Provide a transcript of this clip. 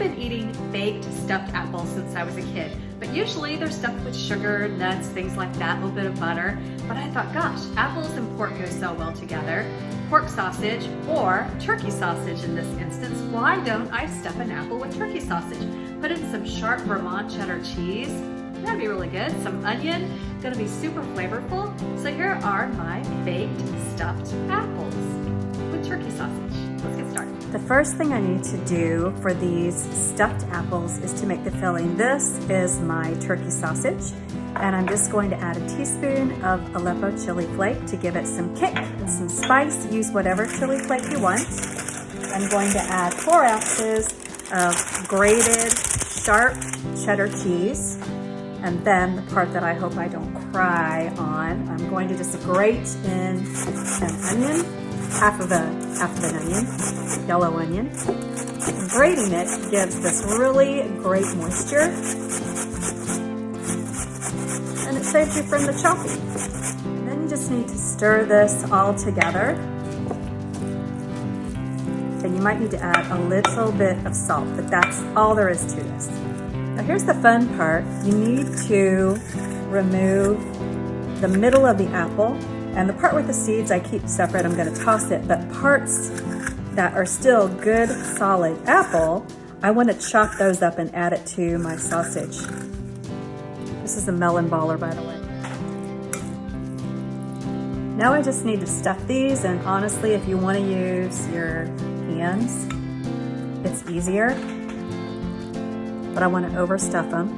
been eating baked stuffed apples since I was a kid, but usually they're stuffed with sugar, nuts, things like that, a little bit of butter. But I thought, gosh, apples and pork go so well together. Pork sausage or turkey sausage in this instance. Why don't I stuff an apple with turkey sausage? Put in some sharp Vermont cheddar cheese. That'd be really good. Some onion, gonna be super flavorful. So here are my baked stuffed apples with turkey sausage. Let's get started. The first thing I need to do for these stuffed apples is to make the filling. This is my turkey sausage, and I'm just going to add a teaspoon of Aleppo chili flake to give it some kick and some spice. Use whatever chili flake you want. I'm going to add 4 ounces of grated sharp cheddar cheese. And then the part that I hope I don't cry on, I'm going to just grate in an onion, half of an onion, yellow onion. Grating it gives this really great moisture, and it saves you from the chopping. And then you just need to stir this all together. And you might need to add a little bit of salt, but that's all there is to this. Now here's the fun part. You need to remove the middle of the apple, and the part with the seeds I keep separate. I'm going to toss it, but parts that are still good solid apple, I want to chop those up and add it to my sausage. This is a melon baller, by the way. Now I just need to stuff these, and honestly, if you want to use your hands, it's easier. But I want to overstuff them.